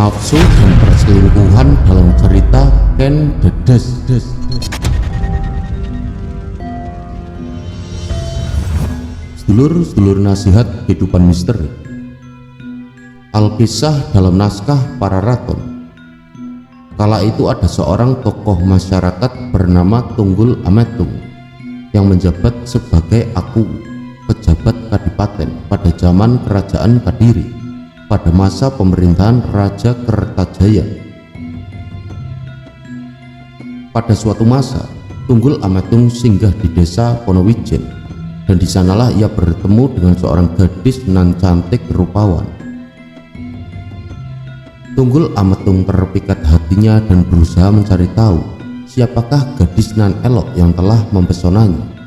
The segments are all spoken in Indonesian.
nafsu dan perselingkuhan dalam cerita Ken Dedes. Sedulur-sedulur nasihat kehidupan misteri. Alkisah dalam naskah para raton. Kala itu ada seorang tokoh masyarakat bernama Tunggul Ametung yang menjabat sebagai aku pejabat kadipaten pada zaman kerajaan Kadiri pada masa pemerintahan Raja Kertajaya. Pada suatu masa, Tunggul Ametung singgah di desa Ponowijen, dan di sanalah ia bertemu dengan seorang gadis nan cantik rupawan. Tunggul Ametung terpikat hatinya dan berusaha mencari tahu siapakah gadis nan elok yang telah mempesonanya.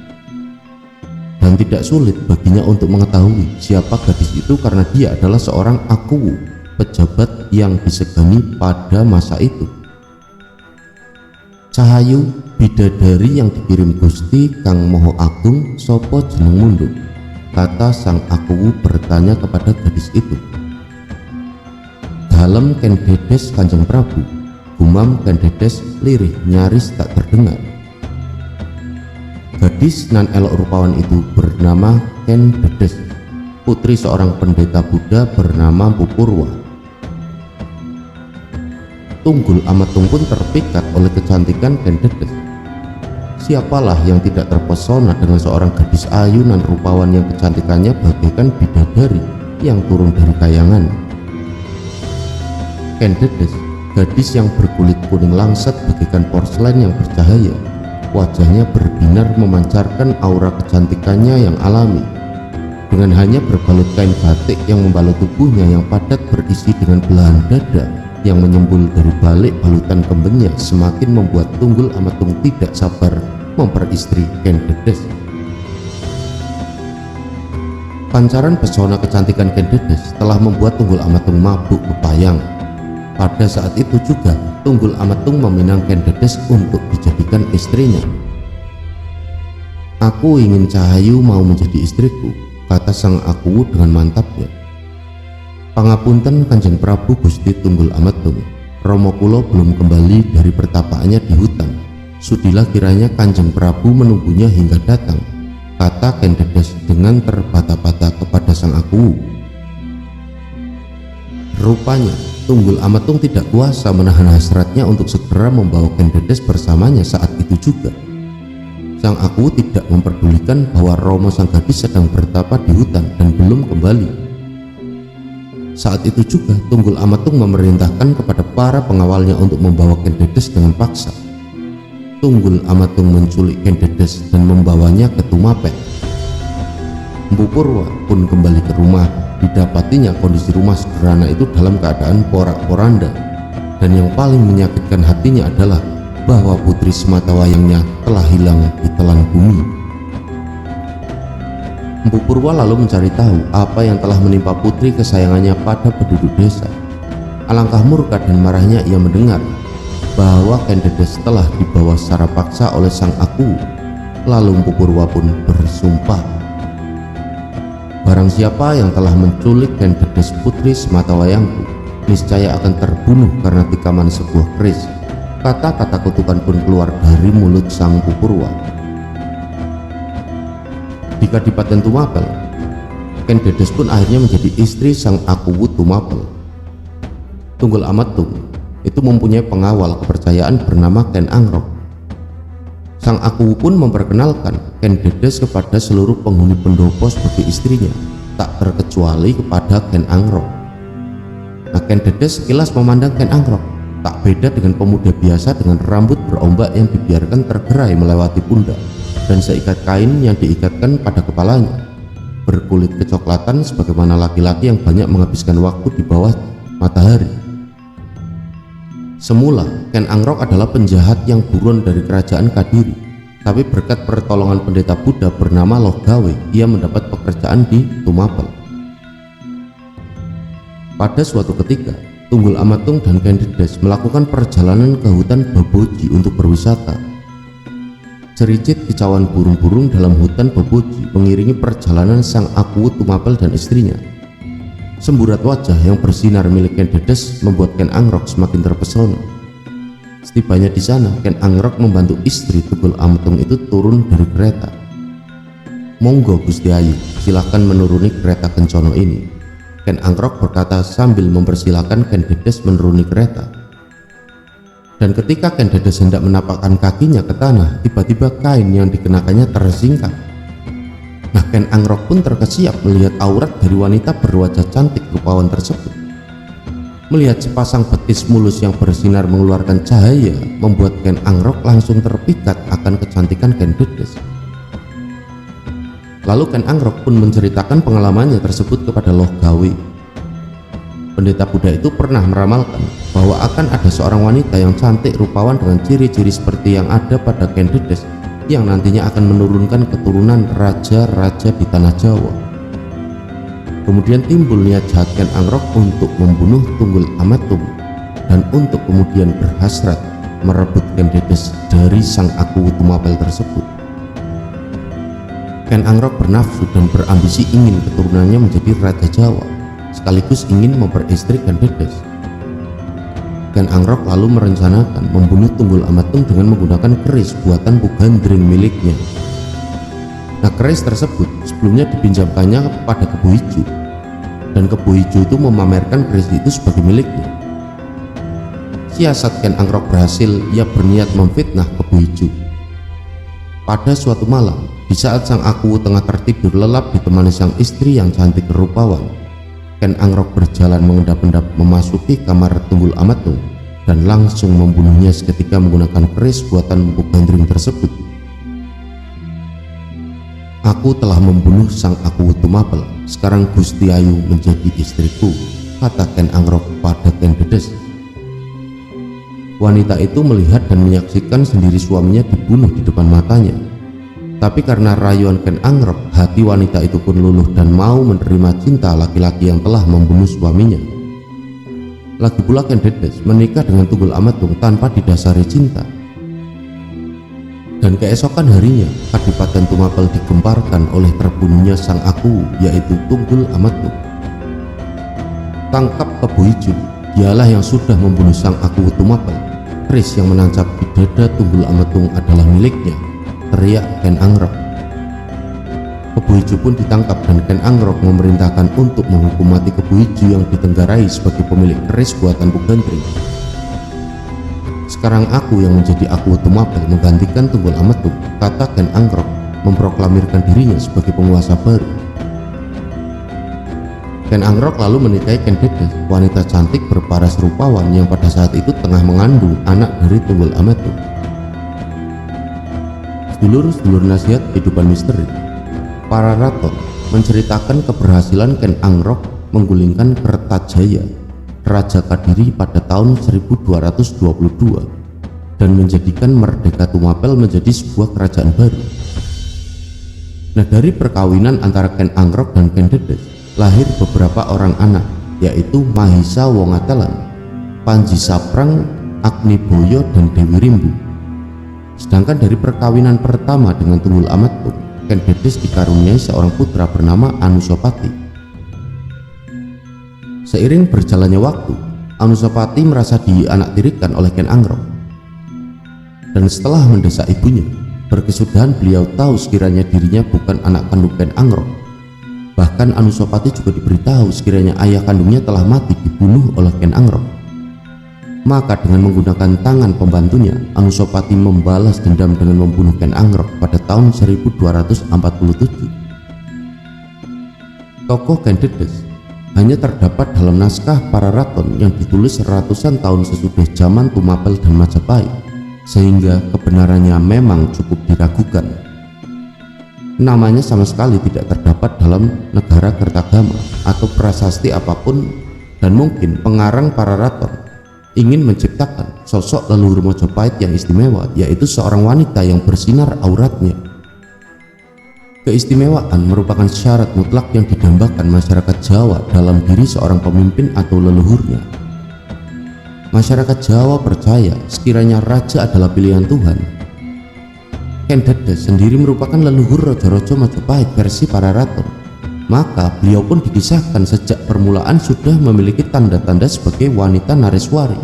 Dan tidak sulit baginya untuk mengetahui siapa gadis itu karena dia adalah seorang aku pejabat yang disegani pada masa itu. Cahayu bidadari yang dikirim Gusti Kang Moho Agung sopo jeneng munduk, kata sang aku bertanya kepada gadis itu. Dalem Ken Dedes Kanjeng Prabu, gumam Ken Dedes lirih nyaris tak terdengar. Gadis nan elok rupawan itu bernama Ken Dedes, putri seorang pendeta Buddha bernama Mpu Purwa. Tunggul Ametung pun terpikat oleh kecantikan Ken Dedes. Siapalah yang tidak terpesona dengan seorang gadis ayu nan rupawan yang kecantikannya bagaikan bidadari yang turun dari kayangan. Ken Dedes, gadis yang berkulit kuning langsat bagaikan porselen yang bercahaya. Wajahnya berbinar memancarkan aura kecantikannya yang alami. Dengan hanya berbalut kain batik yang membalut tubuhnya yang padat berisi dengan belahan dada yang menyembul dari balik balutan kembennya, semakin membuat Tunggul Ametung tidak sabar memperistri Ken Dedes. Pancaran pesona kecantikan Ken Dedes telah membuat Tunggul Ametung mabuk bepayang. Pada saat itu juga Tunggul Ametung meminang Ken Dedes untuk dijadikan istrinya. Aku ingin Cahayu mau menjadi istriku, kata sang aku dengan mantapnya. Pangapunten Kanjeng Prabu Gusti Tunggul Ametung, Romo Kulo belum kembali dari pertapaannya di hutan. Sudilah kiranya Kanjeng Prabu menunggunya hingga datang, kata Ken Dedes dengan terbata-bata kepada sang aku. Rupanya Tunggul Ametung tidak kuasa menahan hasratnya untuk segera membawa Ken Dedes bersamanya saat itu juga. Sang aku tidak memperdulikan bahwa Romo sang gadis sedang bertapa di hutan dan belum kembali. Saat itu juga Tunggul Ametung memerintahkan kepada para pengawalnya untuk membawa Ken Dedes dengan paksa. Tunggul Ametung menculik Ken Dedes dan membawanya ke Tumapel. Mpu Purwa pun kembali ke rumah. Didapatinya kondisi rumah sederhana itu dalam keadaan porak-poranda, dan yang paling menyakitkan hatinya adalah bahwa putri sematawayangnya telah hilang di telan bumi. Mpu Purwa lalu mencari tahu apa yang telah menimpa putri kesayangannya pada penduduk desa. Alangkah murka dan marahnya ia mendengar bahwa Ken Dedes telah dibawa secara paksa oleh sang aku. Lalu Mpu Purwa pun bersumpah, barang siapa yang telah menculik Ken Dedes putri sematawayangku, niscaya akan terbunuh karena tikaman sebuah keris. Kata-kata kutukan pun keluar dari mulut sang Mpu Purwa. Di Kadipaten Tumapel, Ken Dedes pun akhirnya menjadi istri sang Akuwu Tumapel. Tunggul Ametung itu mempunyai pengawal kepercayaan bernama Ken Angrok. Sang Akuwu pun memperkenalkan Ken Dedes kepada seluruh penghuni pendopo sebagai istrinya, tak terkecuali kepada Ken Angrok. Nah, Ken Dedes sekilas memandang Ken Angrok tak beda dengan pemuda biasa dengan rambut berombak yang dibiarkan tergerai melewati pundak dan seikat kain yang diikatkan pada kepalanya, berkulit kecoklatan sebagaimana laki-laki yang banyak menghabiskan waktu di bawah matahari. Semula Ken Angrok adalah penjahat yang buron dari kerajaan Kadiri, tapi berkat pertolongan pendeta Buddha bernama Logawe, ia mendapat pekerjaan di Tumapel. Pada suatu ketika, Tunggul Ametung dan Ken Dedes melakukan perjalanan ke hutan Boboji untuk berwisata. Cericit kicauan burung-burung dalam hutan Boboji mengiringi perjalanan sang Akuwu Tumapel dan istrinya. Semburat wajah yang bersinar milik Ken Dedes membuat Ken Angrok semakin terpesona. Setibanya di sana, Ken Angrok membantu istri Tunggul Ametung itu turun dari kereta. "Monggo Gusti Ayu, silakan menuruni kereta kencono ini," Ken Angrok berkata sambil mempersilahkan Ken Dedes menuruni kereta. Dan ketika Ken Dedes hendak menapakkan kakinya ke tanah, tiba-tiba kain yang dikenakannya tersingkap. Nah, Ken Angrok pun terkesiap melihat aurat dari wanita berwajah cantik rupawan tersebut. Melihat sepasang betis mulus yang bersinar mengeluarkan cahaya membuat Ken Angrok langsung terpikat akan kecantikan Ken Dedes. Lalu Ken Angrok pun menceritakan pengalamannya tersebut kepada Loh Gawe. Pendeta Buddha itu pernah meramalkan bahwa akan ada seorang wanita yang cantik rupawan dengan ciri-ciri seperti yang ada pada Ken Dedes yang nantinya akan menurunkan keturunan raja-raja di tanah Jawa. Kemudian timbul niat jahat Ken Angrok untuk membunuh Tunggul Ametung dan untuk kemudian berhasrat merebut Ken Dedes dari sang Aku Tumapel tersebut. Ken Angrok bernafsu dan berambisi ingin keturunannya menjadi Raja Jawa, sekaligus ingin memperistri Ken Dedes. Ken Angrok lalu merencanakan membunuh Tunggul Ametung dengan menggunakan keris buatan Pugandring miliknya. Nah, keris tersebut sebelumnya dipinjamkannya kepada Kebo Ijo, dan Kebo Ijo itu memamerkan keris itu sebagai miliknya. Siasat Ken Angrok berhasil, ia berniat memfitnah Kebo Ijo. Pada suatu malam, di saat sang Aku tengah tertidur lelap ditemani sang istri yang cantik rupawan, Ken Angrok berjalan mengendap-endap memasuki kamar Tunggul Ametung dan langsung membunuhnya seketika menggunakan keris buatan Pugandring tersebut. "Aku telah membunuh sang Aku Tumapel, sekarang Gusti Ayu menjadi istriku," kata Ken Angrok pada Ken Dedes. Wanita itu melihat dan menyaksikan sendiri suaminya dibunuh di depan matanya. Tapi karena rayuan Ken Angrok, hati wanita itu pun luluh dan mau menerima cinta laki-laki yang telah membunuh suaminya. Lagi pula Ken Dedes menikah dengan Tunggul Ametung tanpa didasari cinta. Dan keesokan harinya, Kadipaten Tumapel digemparkan oleh terbunuhnya sang Aku, yaitu Tunggul Ametung. "Tangkap Kebo Ijo, dialah yang sudah membunuh sang Aku Tumapel. Keris yang menancap di dada Tunggul Ametung adalah miliknya," teriak Ken Angrok. Kebo Ijo pun ditangkap dan Ken Angrok memerintahkan untuk menghukum mati Kebo Ijo yang ditenggarai sebagai pemilik keris buatan Pugandring. "Sekarang aku yang menjadi Aku Tumapel menggantikan Tunggul Ametung," kata Ken Angrok, memproklamirkan dirinya sebagai penguasa baru. Ken Angrok lalu menikahi Ken Dedes, wanita cantik berparas rupawan yang pada saat itu tengah mengandung anak dari Tunggul Ametung. Sedulur-sedulur nasihat kehidupan misteri, para raton menceritakan keberhasilan Ken Angrok menggulingkan Kertajaya, Raja Kadiri pada tahun 1222 dan menjadikan Merdeka Tumapel menjadi sebuah kerajaan baru. Nah, dari perkawinan antara Ken Angrok dan Ken Dedes lahir beberapa orang anak, yaitu Mahisa Wongatelan, Panji Saprang, Agni Boyo, dan Dewi Rimbu. Sedangkan dari perkawinan pertama dengan Tunggul Ametung, Ken Dedes dikaruniai seorang putra bernama Anusapati. Seiring berjalannya waktu, Anusapati merasa dianaktirikan oleh Ken Angrok. Dan setelah mendesak ibunya, berkesudahan beliau tahu sekiranya dirinya bukan anak kandung Ken Angrok. Bahkan Anusapati juga diberitahu sekiranya ayah kandungnya telah mati dibunuh oleh Ken Angrok. Maka dengan menggunakan tangan pembantunya, Anusapati membalas dendam dengan membunuh Ken Angrok pada tahun 1247. Tokoh Ken Dedes hanya terdapat dalam naskah para raton yang ditulis ratusan tahun sesudah zaman Tumapel dan Majapahit, sehingga kebenarannya memang cukup diragukan. Namanya sama sekali tidak terdapat dalam negara Kertagama atau prasasti apapun, dan mungkin pengarang para raton ingin menciptakan sosok leluhur Majapahit yang istimewa, yaitu seorang wanita yang bersinar auratnya. Keistimewaan merupakan syarat mutlak yang didambakan masyarakat Jawa dalam diri seorang pemimpin atau leluhurnya. Masyarakat Jawa percaya sekiranya raja adalah pilihan Tuhan. Ken Dedes sendiri merupakan leluhur Raja-Raja Majapahit versi para raton, Maka beliau pun dikisahkan sejak permulaan sudah memiliki tanda-tanda sebagai wanita Nareswari.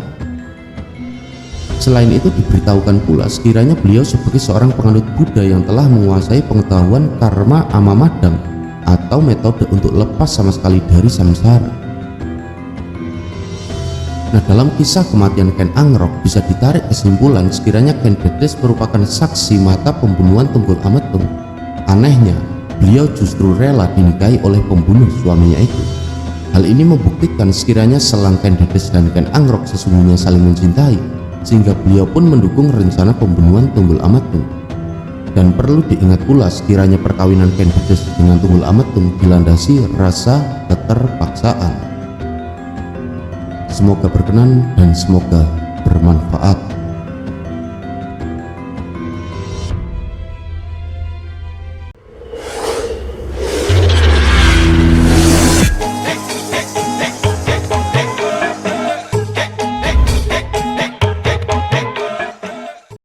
Selain itu diberitahukan pula sekiranya beliau sebagai seorang penganut Buddha yang telah menguasai pengetahuan karma amamadang atau metode untuk lepas sama sekali dari samsara. Nah, dalam kisah kematian Ken Angrok bisa ditarik kesimpulan sekiranya Ken Dedes merupakan saksi mata pembunuhan Tunggul Ametung. Anehnya, beliau justru rela dinikahi oleh pembunuh suaminya itu. Hal ini membuktikan sekiranya selang Ken Dedes dan Ken Angrok sesungguhnya saling mencintai, sehingga beliau pun mendukung rencana pembunuhan Tunggul Ametung. Dan perlu diingat pula sekiranya perkawinan Ken Dedes dengan Tunggul Ametung dilandasi rasa keterpaksaan. Semoga berkenan dan semoga bermanfaat.